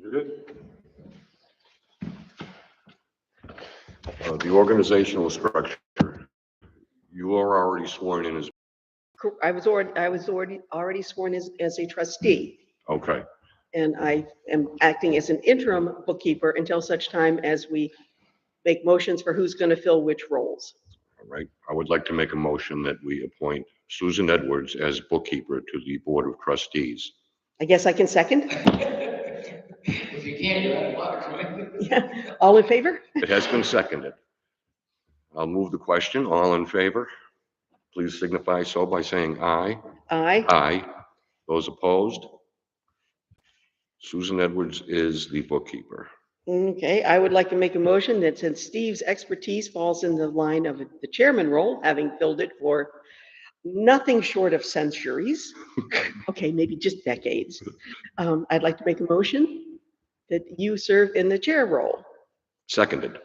The organizational structure, you are already sworn in as, I was already sworn as a trustee, okay, and I am acting as an interim bookkeeper until such time as we make motions for who's going to fill which roles. all right. I would like to make a motion that we appoint Susan Edwards as bookkeeper to the Board of Trustees. I guess I can second. If you can't, you're out of luck, right? Yeah. All in favor? It has been seconded. I'll move the question. All in favor? Please signify so by saying aye. Aye. Aye. Those opposed? Susan Edwards is the bookkeeper. Okay, I would like to make a motion that since Steve's expertise falls in the line of the chairman role, having filled it for nothing short of centuries, okay, maybe just decades, I'd like to make a motion that you serve in the chair role. Seconded.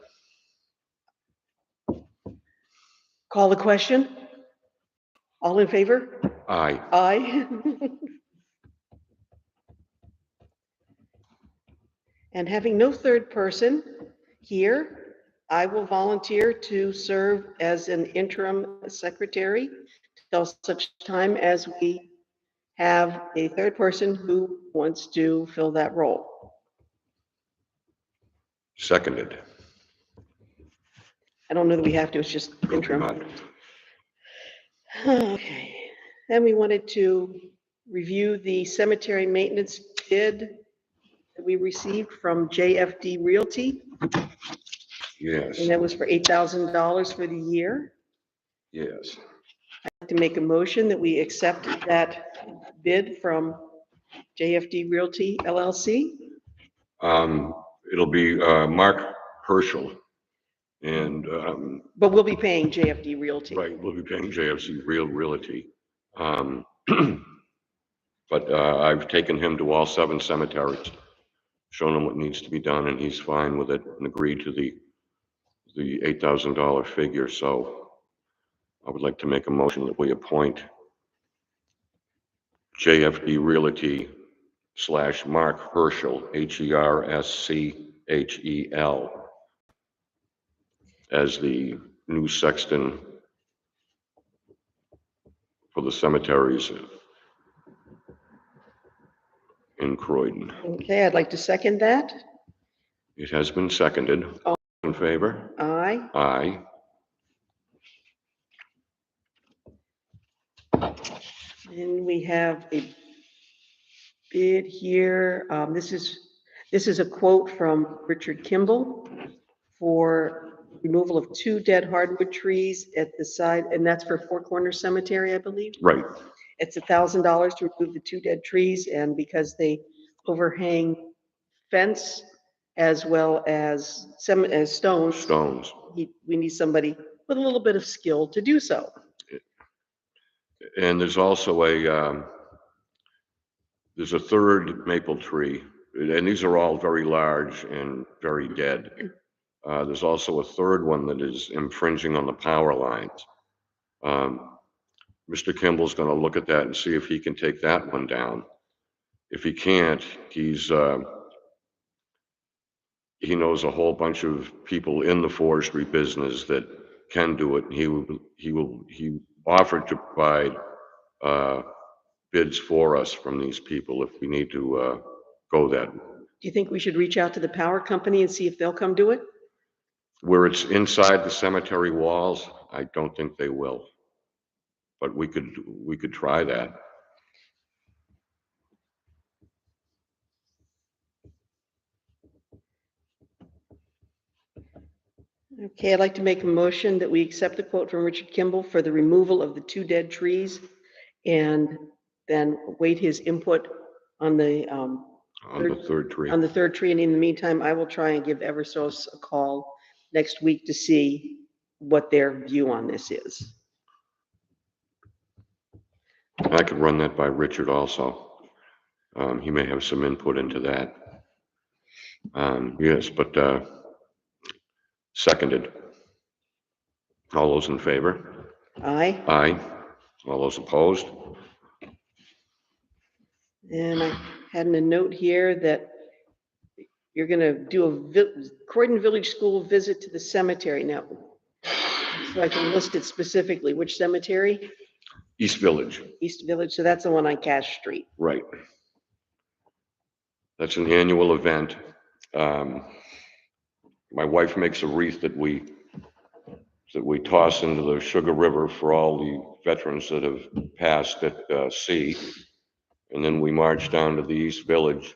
Call the question. All in favor? Aye. Aye. And having no third person here, I will volunteer to serve as an interim secretary till such time as we have a third person who wants to fill that role. Seconded. I don't know that we have to, it's just interim. Not. Okay, then we wanted to review the cemetery maintenance bid that we received from JFD Realty, Yes, and that was for $8,000 for the year. yes. I'd like to make a motion that we accept that bid from JFD Realty LLC. It'll be Mark Herschel. And, But we'll be paying JFD Realty. right, we'll be paying JFC Realty. But I've taken him to all 7 cemeteries, shown him what needs to be done, and he's fine with it and agreed to the $8,000 figure. So I would like to make a motion that we appoint JFD Realty / Mark Herschel, HERSCHEL, as the new sexton for the cemeteries in Croydon. Okay, I'd like to second that. It has been seconded. All in favor? Aye. Aye. And we have a bid here. This is a quote from Richard Kimball for removal of 2 dead hardwood trees at the side, and that's for Four Corners Cemetery, I believe. Right. It's $1,000 to remove the 2 dead trees, and because they overhang fence as well as stones, we need somebody with a little bit of skill to do so. And there's also there's a third maple tree, and these are all very large and very dead. There's also a third one that is infringing on the power lines. Mr. Kimball's going to look at that and see if he can take that one down. If he can't, he knows a whole bunch of people in the forestry business that can do it. He offered to provide bids for us from these people if we need to go that. Do you think we should reach out to the power company and see if they'll come do it? Where it's inside the cemetery walls, I don't think they will. But we could try that. Okay, I'd like to make a motion that we accept the quote from Richard Kimball for the removal of the 2 dead trees and then wait his input on the third tree. on the third tree. And in the meantime, I will try and give Eversource a call next week to see what their view on this is. I could run that by Richard also. He may have some input into that. Yes, but seconded. All those in favor? Aye. Aye. All those opposed? And I had a note here that you're gonna do a Croydon Village School visit to the cemetery now. So I can list it specifically, which cemetery? East Village, East Village, so that's the one on Cash Street. right. That's an annual event. My wife makes a wreath that we toss into the Sugar River for all the veterans that have passed at sea. And then we march down to the East Village,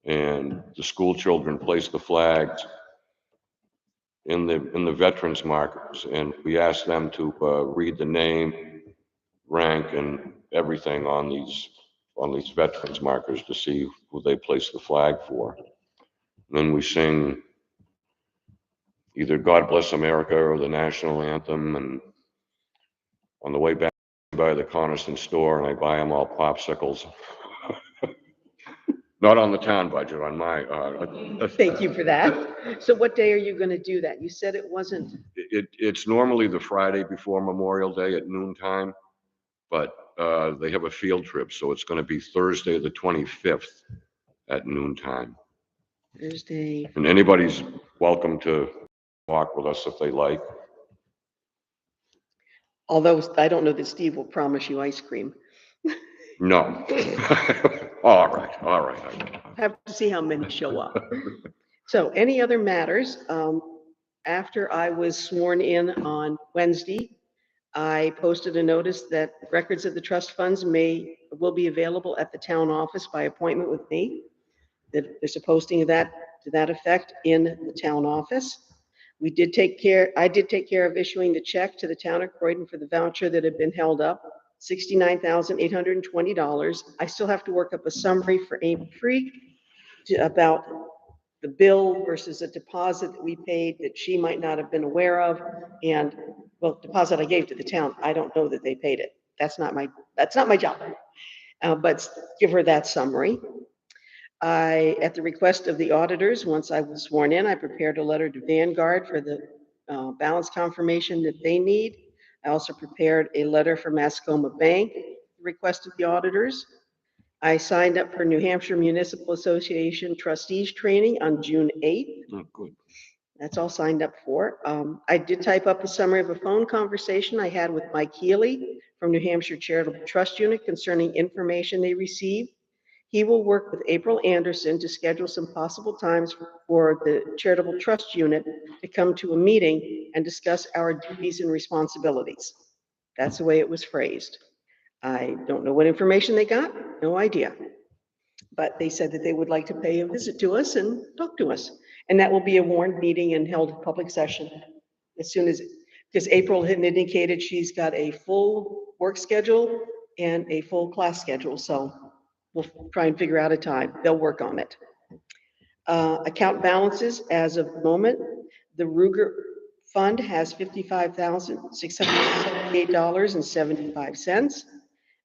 and the school children place the flags in the veterans markers, and we ask them to read the name, rank, and everything on these veterans markers to see who they place the flag for. And then we sing either God Bless America or the national anthem, and on the way back by the Coniston store, and I buy them all popsicles. Not on the town budget, on my. Thank you for that. So what day are you gonna do that? You said it wasn't, It's normally the Friday before Memorial Day at noontime, but they have a field trip, so it's going to be Thursday, the 25th at noontime. Thursday. And anybody's welcome to walk with us if they like. Although I don't know that Steve will promise you ice cream. No. All right, all right. Have to see how many show up. So any other matters? After I was sworn in on Wednesday, I posted a notice that records of the trust funds will be available at the town office by appointment with me. That there's a posting of that to that effect in the town office. I did take care of issuing the check to the town of Croydon for the voucher that had been held up, $69,820. I still have to work up a summary for Amy Freak about the bill versus a deposit that we paid that she might not have been aware of. And, well, deposit I gave to the town, I don't know that they paid it. That's not my job. But give her that summary. At the request of the auditors, once I was sworn in, I prepared a letter to Vanguard for the balance confirmation that they need. I also prepared a letter for Mascoma Bank, request of the auditors. I signed up for New Hampshire Municipal Association Trustees training on June 8th. Oh, good. That's all signed up for. I did type up a summary of a phone conversation I had with Mike Healy from New Hampshire Charitable Trust Unit concerning information they received. He will work with April Anderson to schedule some possible times for the Charitable Trust Unit to come to a meeting and discuss our duties and responsibilities. That's the way it was phrased. I don't know what information they got, no idea. But they said that they would like to pay a visit to us and talk to us. And that will be a warned meeting and held in public session as soon as, because April had indicated she's got a full work schedule and a full class schedule. So we'll try and figure out a time. They'll work on it. Account balances as of the moment, the Ruger Fund has $55,678.75.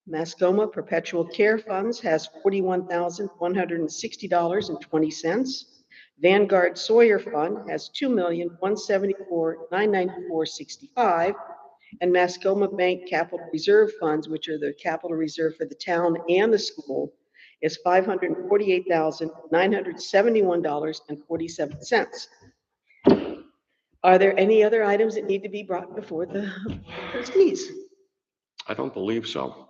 Mascoma Perpetual Care Funds has $41,160.20. Vanguard Sawyer Fund has $2,174,994.65. And Mascoma Bank Capital Reserve Funds, which are the capital reserve for the town and the school, is $548,971.47. Are there any other items that need to be brought before the trustees? I don't believe so.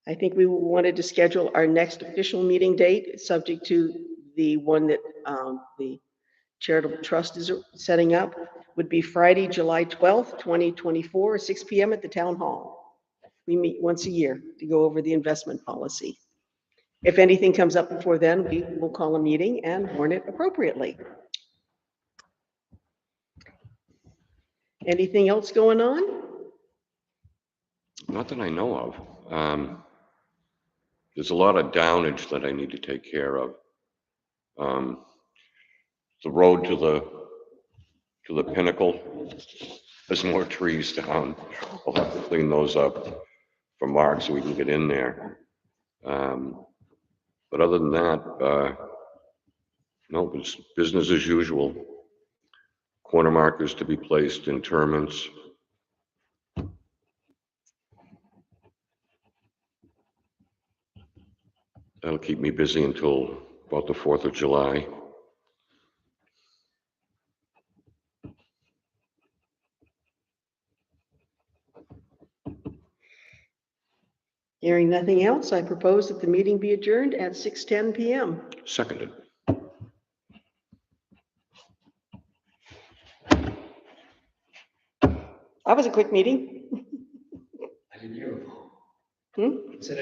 I think we wanted to schedule our next official meeting date, subject to the one that the Charitable Trust is setting up, would be Friday, July 12th, 2024, 6 p.m. at the Town Hall. We meet once a year to go over the investment policy. If anything comes up before then, we will call a meeting and warn it appropriately. Anything else going on? Not that I know of. There's a lot of downage that I need to take care of. The road to the pinnacle, there's more trees down. I'll have to clean those up for Mark so we can get in there. But other than that, no, it's business as usual. Corner markers to be placed, interments. That'll keep me busy until about the 4th of July. Hearing nothing else, I propose that the meeting be adjourned at 6:10 PM. Seconded. That was a quick meeting. I didn't hear. Hmm? Said